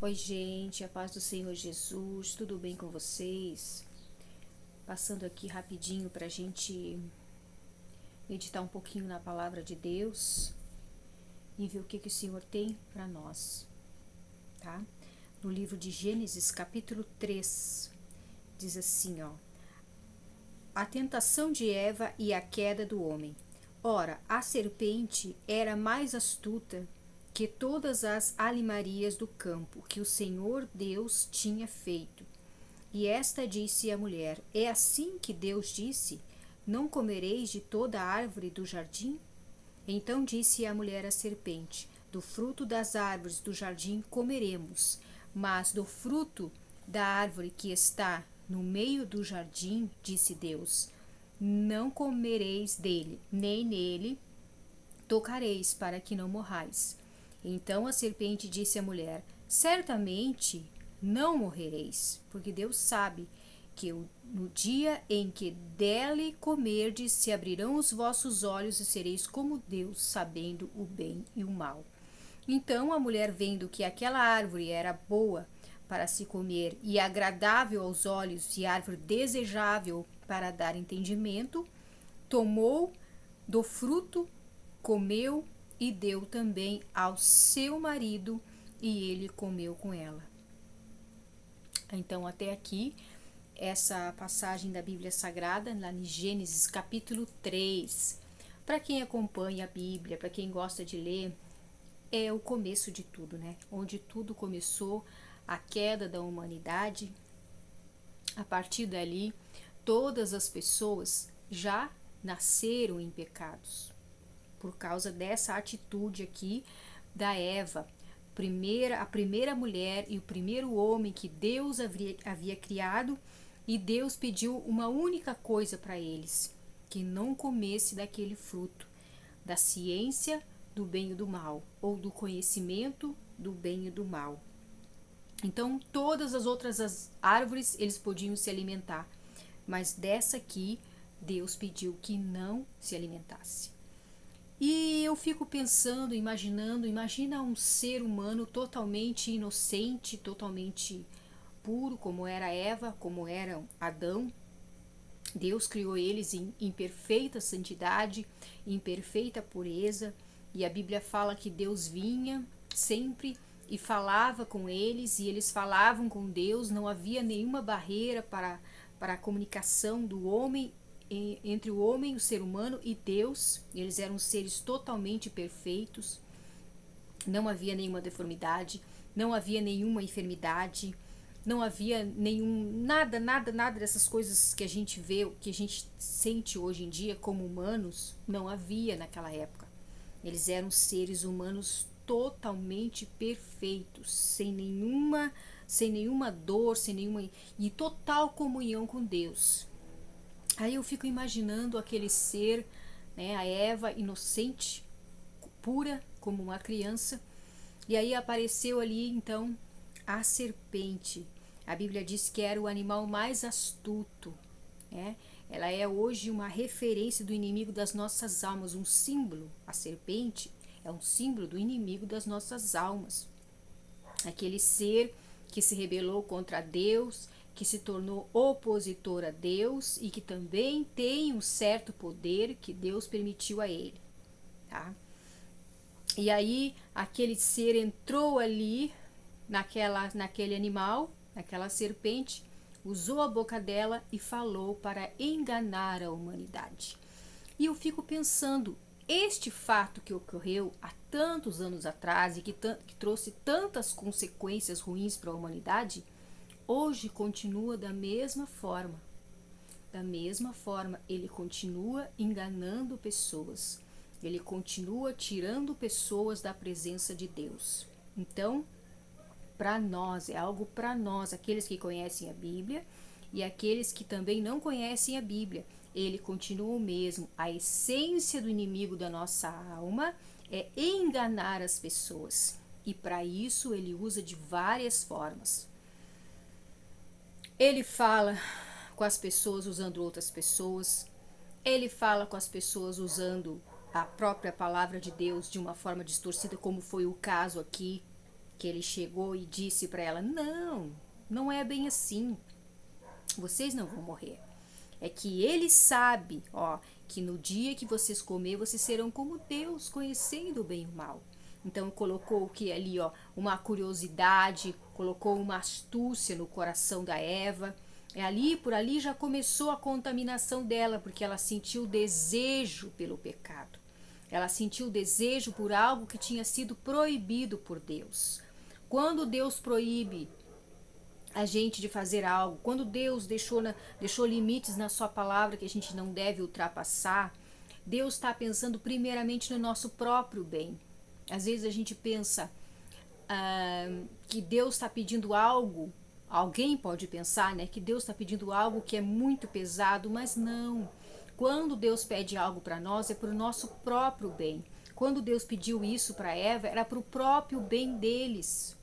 Oi, gente, a paz do Senhor Jesus, tudo bem com vocês? Passando aqui rapidinho para a gente meditar um pouquinho na palavra de Deus e ver o que o Senhor tem para nós, tá? No livro de Gênesis, capítulo 3, diz assim, ó: A tentação de Eva e a queda do homem. Ora, a serpente era mais astuta que todas as alimarias do campo que o Senhor Deus tinha feito. E esta disse à mulher: É assim que Deus disse: Não comereis de toda a árvore do jardim? Então disse a mulher à serpente: Do fruto das árvores do jardim comeremos, mas do fruto da árvore que está no meio do jardim, disse Deus: Não comereis dele, nem nele tocareis, para que não morrais. Então a serpente disse à mulher: Certamente não morrereis, porque Deus sabe que no dia em que dele comerdes, se abrirão os vossos olhos e sereis como Deus, sabendo o bem e o mal. Então a mulher, vendo que aquela árvore era boa para se comer e agradável aos olhos e árvore desejável para dar entendimento, tomou do fruto, comeu e deu também ao seu marido, e ele comeu com ela. Então, até aqui, essa passagem da Bíblia Sagrada, lá em Gênesis capítulo 3. Para quem acompanha a Bíblia, para quem gosta de ler, é o começo de tudo, né? Onde tudo começou, a queda da humanidade. A partir dali, todas as pessoas já nasceram em pecados por causa dessa atitude aqui da Eva, a primeira mulher e o primeiro homem que Deus havia criado, e Deus pediu uma única coisa para eles: que não comesse daquele fruto, da ciência do bem e do mal, ou do conhecimento do bem e do mal. Então, todas as outras árvores eles podiam se alimentar, mas dessa aqui Deus pediu que não se alimentasse. E eu fico pensando, imagina um ser humano totalmente inocente, totalmente puro, como era Eva, como era Adão. Deus criou eles em perfeita santidade, em perfeita pureza, e a Bíblia fala que Deus vinha sempre e falava com eles, e eles falavam com Deus, não havia nenhuma barreira para a comunicação do homem, entre o homem, o ser humano e Deus. Eles eram seres totalmente perfeitos, não havia nenhuma deformidade, não havia nenhuma enfermidade, não havia nada dessas coisas que a gente vê, que a gente sente hoje em dia como humanos, não havia naquela época. Eles eram seres humanos totalmente perfeitos, sem nenhuma dor, sem nenhuma, e total comunhão com Deus. Aí eu fico imaginando aquele ser, né, a Eva inocente, pura como uma criança, e aí apareceu ali então a serpente. A Bíblia diz que era o animal mais astuto, né? Ela é hoje uma referência do inimigo das nossas almas, um símbolo. A serpente é um símbolo do inimigo das nossas almas. Aquele ser que se rebelou contra Deus, que se tornou opositor a Deus e que também tem um certo poder que Deus permitiu a ele, tá? E aí aquele ser entrou ali naquele animal, naquela serpente, usou a boca dela e falou para enganar a humanidade. E eu fico pensando, este fato que ocorreu há tantos anos atrás e que trouxe tantas consequências ruins para a humanidade, hoje continua da mesma forma. Da mesma forma, ele continua enganando pessoas. Ele continua tirando pessoas da presença de Deus. Então, para nós, é algo para nós, aqueles que conhecem a Bíblia e aqueles que também não conhecem a Bíblia. Ele continua o mesmo. A essência do inimigo da nossa alma é enganar as pessoas. E para isso ele usa de várias formas. Ele fala com as pessoas usando outras pessoas. Ele fala com as pessoas usando a própria palavra de Deus de uma forma distorcida, como foi o caso aqui. que ele chegou e disse para ela: não, não é bem assim, vocês não vão morrer. É que ele sabe, ó, que no dia que vocês comer, vocês serão como Deus, conhecendo o bem e o mal. Então colocou o que ali, ó, uma curiosidade, colocou uma astúcia no coração da Eva. Por ali já começou a contaminação dela, porque ela sentiu desejo pelo pecado. Ela sentiu desejo por algo que tinha sido proibido por Deus. Quando Deus proíbe a gente de fazer algo, quando Deus deixou limites na sua palavra que a gente não deve ultrapassar, Deus está pensando primeiramente no nosso próprio bem. Às vezes a gente pensa que Deus está pedindo algo, alguém pode pensar, né, que Deus está pedindo algo que é muito pesado, mas não. Quando Deus pede algo para nós, é para o nosso próprio bem. Quando Deus pediu isso para Eva, era para o próprio bem deles.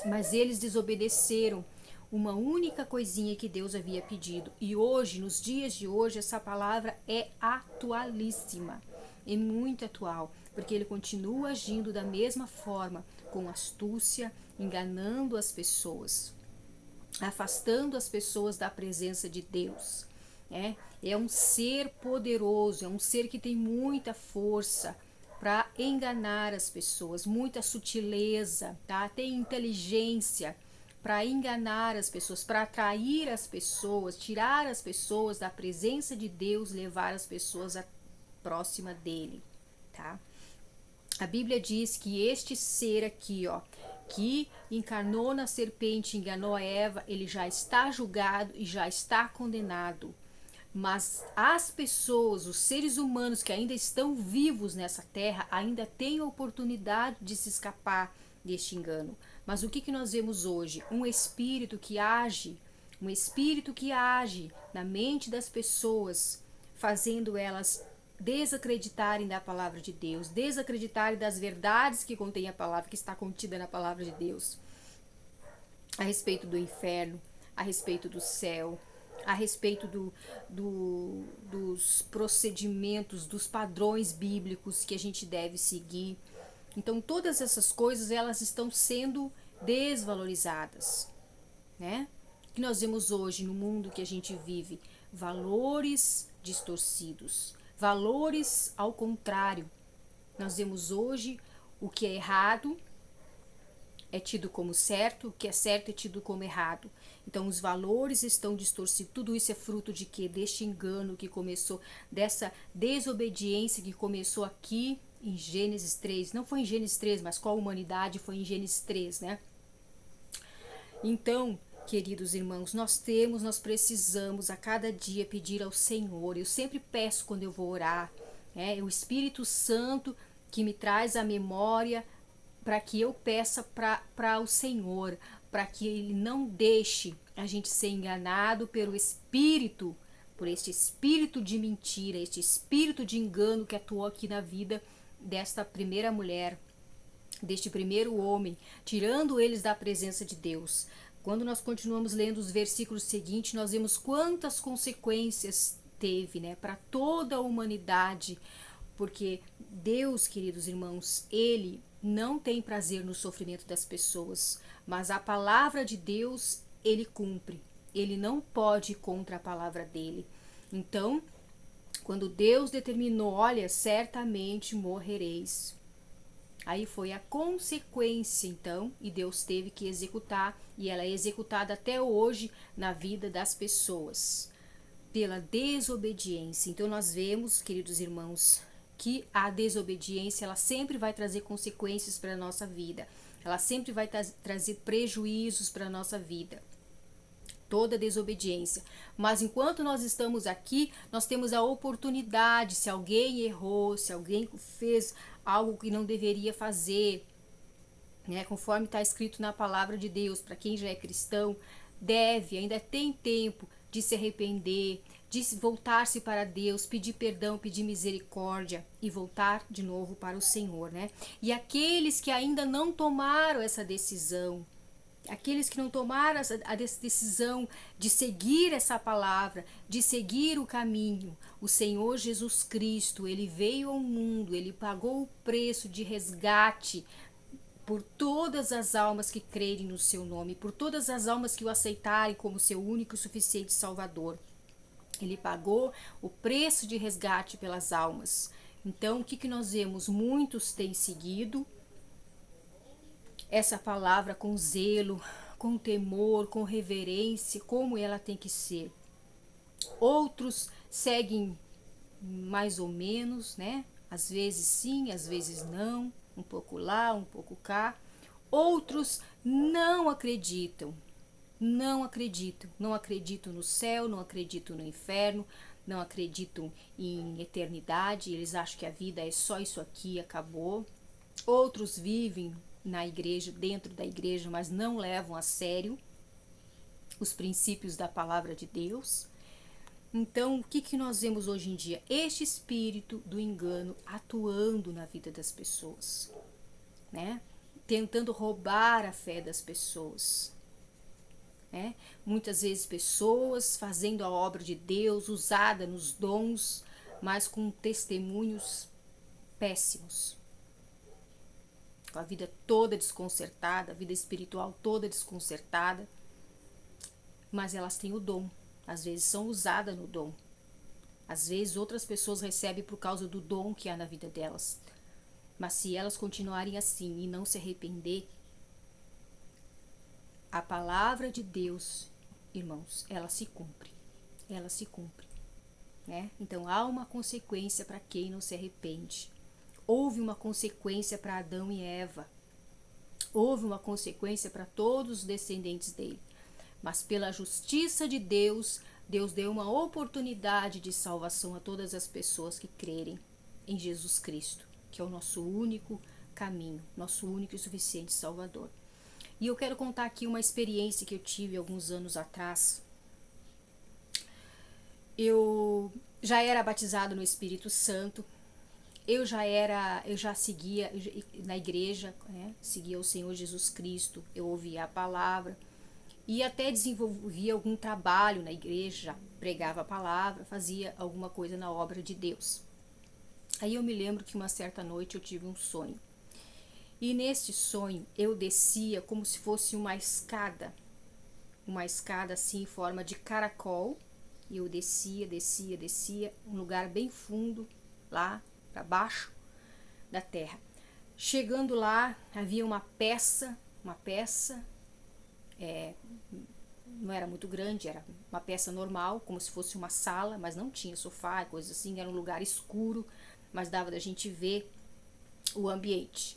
Mas eles desobedeceram uma única coisinha que Deus havia pedido. E hoje, nos dias de hoje, essa palavra é atualíssima. É muito atual, porque ele continua agindo da mesma forma, com astúcia, enganando as pessoas, afastando as pessoas da presença de Deus. É um ser poderoso, é um ser que tem muita força para enganar as pessoas, muita sutileza, tá? Tem inteligência para enganar as pessoas, para atrair as pessoas, tirar as pessoas da presença de Deus, levar as pessoas próxima dele, tá? A Bíblia diz que este ser aqui, ó, que encarnou na serpente, enganou a Eva, ele já está julgado e já está condenado. Mas as pessoas, os seres humanos que ainda estão vivos nessa terra, ainda têm a oportunidade de se escapar deste engano. Mas o que nós vemos hoje? Um espírito que age na mente das pessoas, fazendo elas desacreditarem da palavra de Deus, desacreditarem das verdades que contém a palavra, que está contida na palavra de Deus, a respeito do inferno, a respeito do céu, a respeito dos procedimentos, dos padrões bíblicos que a gente deve seguir. Então todas essas coisas, elas estão sendo desvalorizadas, né? Que nós vemos hoje no mundo que a gente vive, valores distorcidos, valores ao contrário. Nós vemos hoje o que é errado é tido como certo, o que é certo é tido como errado. Então os valores estão distorcidos. Tudo isso é fruto de quê? Deste engano que começou, dessa desobediência que começou aqui em Gênesis 3. Não foi em Gênesis 3, mas com a humanidade foi em Gênesis 3, né? Então, queridos irmãos, nós precisamos a cada dia pedir ao Senhor. Eu sempre peço quando eu vou orar, é o Espírito Santo que me traz a memória para que eu peça para o Senhor, para que Ele não deixe a gente ser enganado pelo Espírito, por este espírito de mentira, este espírito de engano que atuou aqui na vida desta primeira mulher, deste primeiro homem, tirando eles da presença de Deus. Quando nós continuamos lendo os versículos seguintes, nós vemos quantas consequências teve, né, para toda a humanidade, porque Deus, queridos irmãos, Ele não tem prazer no sofrimento das pessoas, mas a palavra de Deus, Ele cumpre. Ele não pode ir contra a palavra dele. Então, quando Deus determinou, olha, certamente morrereis. Aí foi a consequência, então, e Deus teve que executar, e ela é executada até hoje na vida das pessoas, pela desobediência. Então nós vemos, queridos irmãos, que a desobediência, ela sempre vai trazer consequências para a nossa vida, ela sempre vai trazer prejuízos para a nossa vida, toda desobediência. Mas enquanto nós estamos aqui, nós temos a oportunidade, se alguém errou, se alguém fez algo que não deveria fazer, né, conforme está escrito na palavra de Deus, para quem já é cristão, ainda tem tempo de se arrepender, de voltar-se para Deus, pedir perdão, pedir misericórdia e voltar de novo para o Senhor, né? E aqueles que ainda não tomaram essa decisão, aqueles que não tomaram a decisão de seguir essa palavra, de seguir o caminho, o Senhor Jesus Cristo, Ele veio ao mundo, Ele pagou o preço de resgate por todas as almas que crerem no seu nome, por todas as almas que o aceitarem como seu único e suficiente Salvador. Ele pagou o preço de resgate pelas almas. Então, o que nós vemos? Muitos têm seguido essa palavra com zelo, com temor, com reverência, como ela tem que ser. Outros seguem mais ou menos, né? Às vezes sim, às vezes não, um pouco lá, um pouco cá. Outros não acreditam, não acreditam no céu, não acreditam no inferno, não acreditam em eternidade, eles acham que a vida é só isso aqui, acabou. Outros vivem na igreja, dentro da igreja, mas não levam a sério os princípios da palavra de Deus. Então, o que nós vemos hoje em dia? Este espírito do engano atuando na vida das pessoas, né? Tentando roubar a fé das pessoas. Muitas vezes pessoas fazendo a obra de Deus, usada nos dons, mas com testemunhos péssimos. Com a vida toda desconcertada, a vida espiritual toda desconcertada, mas elas têm o dom. Às vezes são usadas no dom. Às vezes outras pessoas recebem por causa do dom que há na vida delas. Mas se elas continuarem assim e não se arrepender, a palavra de Deus, irmãos, ela se cumpre. Ela se cumpre. Né? Então há uma consequência para quem não se arrepende. Houve uma consequência para Adão e Eva. Houve uma consequência para todos os descendentes dele. Mas pela justiça de Deus, Deus deu uma oportunidade de salvação a todas as pessoas que crerem em Jesus Cristo, que é o nosso único caminho, nosso único e suficiente Salvador. E eu quero contar aqui uma experiência que eu tive alguns anos atrás. Eu já era batizado no Espírito Santo, eu já seguia na igreja, né? Seguia o Senhor Jesus Cristo, eu ouvia a palavra e até desenvolvia algum trabalho na igreja, pregava a palavra, fazia alguma coisa na obra de Deus. Aí eu me lembro que uma certa noite eu tive um sonho. E nesse sonho eu descia como se fosse uma escada assim em forma de caracol. E eu descia, um lugar bem fundo, lá para baixo da terra. Chegando lá, havia uma peça, não era muito grande, era uma peça normal, como se fosse uma sala, mas não tinha sofá, coisa assim, era um lugar escuro, mas dava da gente ver o ambiente.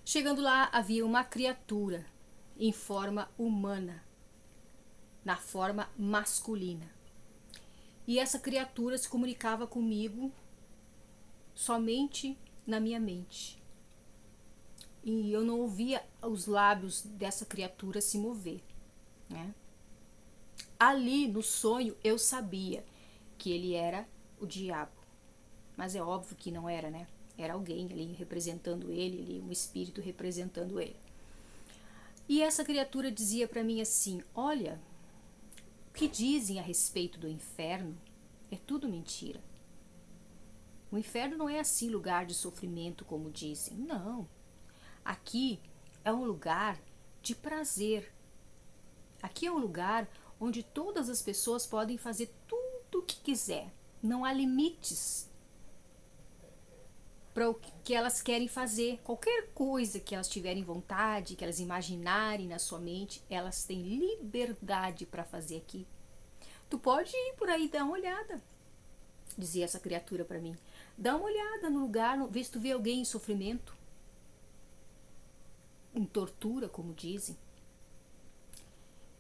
Chegando lá, havia uma criatura em forma humana, na forma masculina. E essa criatura se comunicava comigo somente na minha mente. E eu não ouvia os lábios dessa criatura se mover, né? Ali no sonho eu sabia que ele era o diabo. Mas é óbvio que não era, né? Era alguém ali representando ele, um espírito representando ele. E essa criatura dizia para mim assim: olha, o que dizem a respeito do inferno é tudo mentira. O inferno não é assim lugar de sofrimento como dizem. Não. Aqui é um lugar de prazer. Aqui é um lugar onde todas as pessoas podem fazer tudo o que quiser. Não há limites para o que elas querem fazer. Qualquer coisa que elas tiverem vontade, que elas imaginarem na sua mente, elas têm liberdade para fazer aqui. Tu pode ir por aí dar uma olhada, dizia essa criatura para mim. Dá uma olhada no lugar, vê se tu vê alguém em sofrimento, em tortura, como dizem.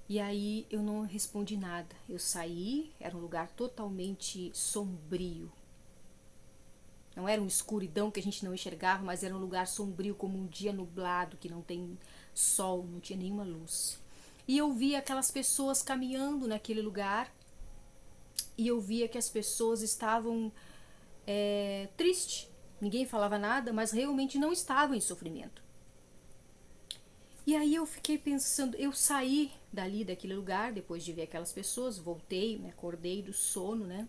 E aí eu não respondi nada. Eu saí, era um lugar totalmente sombrio. Não era uma escuridão que a gente não enxergava, mas era um lugar sombrio, como um dia nublado, que não tem sol, não tinha nenhuma luz. E eu via aquelas pessoas caminhando naquele lugar, e eu via que as pessoas estavam tristes. Ninguém falava nada, mas realmente não estavam em sofrimento. E aí eu fiquei pensando, eu saí dali, daquele lugar, depois de ver aquelas pessoas, voltei, me acordei do sono, né?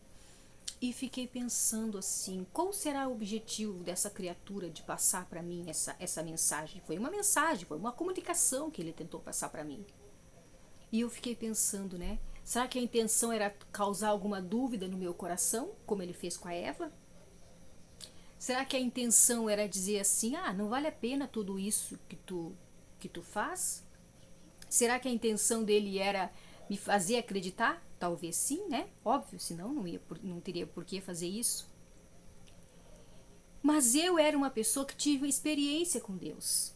E fiquei pensando assim, qual será o objetivo dessa criatura de passar para mim essa mensagem? Foi uma mensagem, foi uma comunicação que ele tentou passar para mim. E eu fiquei pensando, né? Será que a intenção era causar alguma dúvida no meu coração, como ele fez com a Eva? Será que a intenção era dizer assim, não vale a pena tudo isso que tu faz? Será que a intenção dele era me fazer acreditar? Talvez sim, né? Óbvio, senão não teria por que fazer isso. Mas eu era uma pessoa que tive experiência com Deus.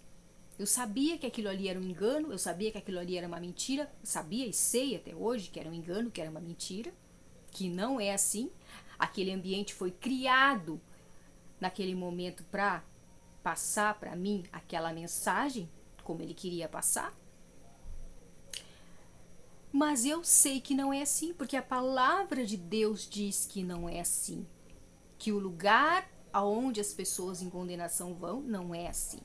Eu sabia que aquilo ali era um engano, eu sabia que aquilo ali era uma mentira, sabia e sei até hoje que era um engano, que era uma mentira, que não é assim. Aquele ambiente foi criado naquele momento para passar para mim aquela mensagem, como ele queria passar. Mas eu sei que não é assim, porque a palavra de Deus diz que não é assim. Que o lugar aonde as pessoas em condenação vão não é assim,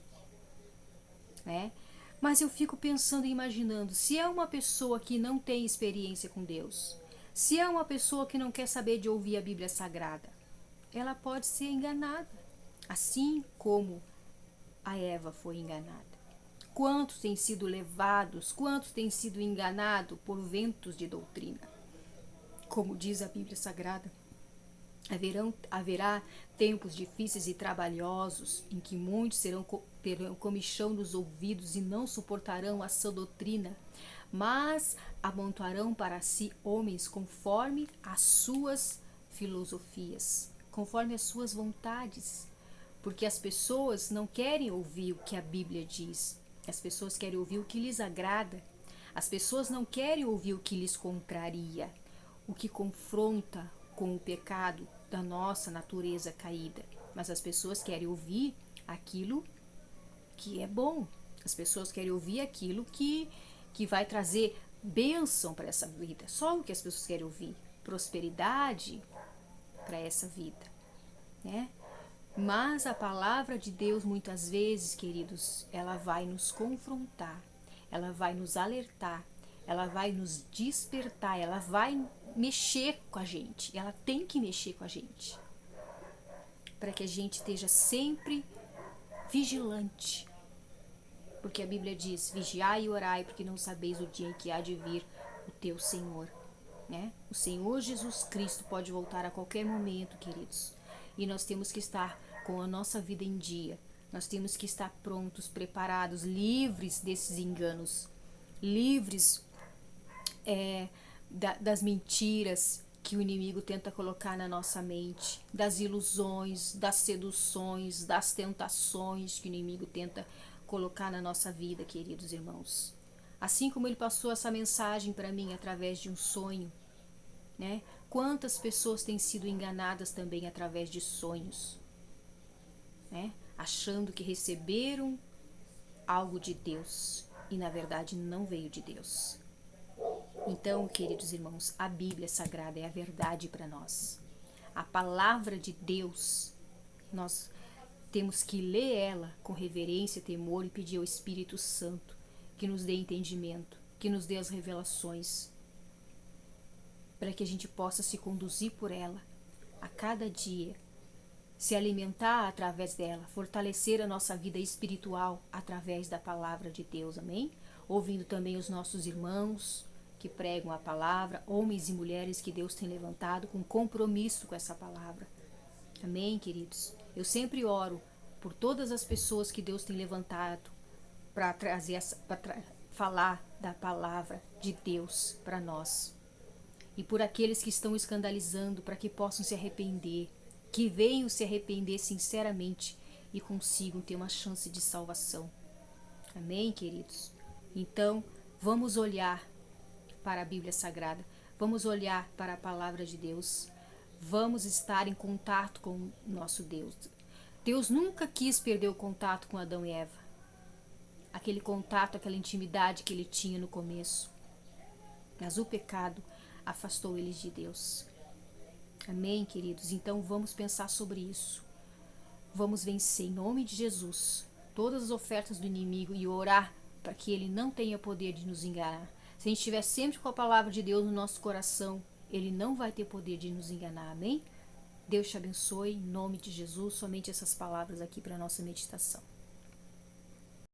né? Mas eu fico pensando e imaginando, se é uma pessoa que não tem experiência com Deus, se é uma pessoa que não quer saber de ouvir a Bíblia Sagrada, ela pode ser enganada, assim como a Eva foi enganada. Quantos têm sido levados, quantos têm sido enganados por ventos de doutrina? Como diz a Bíblia Sagrada, haverá tempos difíceis e trabalhosos em que muitos terão comichão nos ouvidos e não suportarão a sã doutrina, mas amontoarão para si homens conforme as suas filosofias, conforme as suas vontades, porque as pessoas não querem ouvir o que a Bíblia diz, as pessoas querem ouvir o que lhes agrada, as pessoas não querem ouvir o que lhes contraria, o que confronta com o pecado da nossa natureza caída, mas as pessoas querem ouvir aquilo que é bom, as pessoas querem ouvir aquilo que vai trazer bênção para essa vida, só o que as pessoas querem ouvir, prosperidade para essa vida, né? Mas a palavra de Deus, muitas vezes, queridos, ela vai nos confrontar, ela vai nos alertar, ela vai nos despertar, ela vai mexer com a gente, ela tem que mexer com a gente, para que a gente esteja sempre vigilante, porque a Bíblia diz, vigiai e orai, porque não sabeis o dia em que há de vir o teu Senhor, né? O Senhor Jesus Cristo pode voltar a qualquer momento, queridos, e nós temos que estar com a nossa vida em dia, nós temos que estar prontos, preparados, livres desses enganos, livres das mentiras que o inimigo tenta colocar na nossa mente, das ilusões, das seduções, das tentações que o inimigo tenta colocar na nossa vida, queridos irmãos. Assim como ele passou essa mensagem para mim através de um sonho, né? Quantas pessoas têm sido enganadas também através de sonhos, né? Achando que receberam algo de Deus e na verdade não veio de Deus. Então, queridos irmãos, a Bíblia Sagrada é a verdade para nós. A palavra de Deus, nós temos que ler ela com reverência, temor e pedir ao Espírito Santo que nos dê entendimento, que nos dê as revelações, para que a gente possa se conduzir por ela a cada dia, se alimentar através dela, fortalecer a nossa vida espiritual através da palavra de Deus, amém? Ouvindo também os nossos irmãos que pregam a palavra, homens e mulheres que Deus tem levantado com compromisso com essa palavra, amém, queridos? Eu sempre oro por todas as pessoas que Deus tem levantado para trazer, falar da palavra de Deus para nós. E por aqueles que estão escandalizando, para que possam se arrepender, que venham se arrepender sinceramente e consigam ter uma chance de salvação. Amém, queridos? Então, vamos olhar para a Bíblia Sagrada, vamos olhar para a palavra de Deus, vamos estar em contato com o nosso Deus. Deus nunca quis perder o contato com Adão e Eva, aquele contato, aquela intimidade que ele tinha no começo, mas o pecado afastou eles de Deus. Amém, queridos? Então vamos pensar sobre isso. Vamos vencer em nome de Jesus todas as ofertas do inimigo e orar para que ele não tenha poder de nos enganar. Se a gente estiver sempre com a palavra de Deus no nosso coração, ele não vai ter poder de nos enganar. Amém? Deus te abençoe, em nome de Jesus, somente essas palavras aqui para a nossa meditação.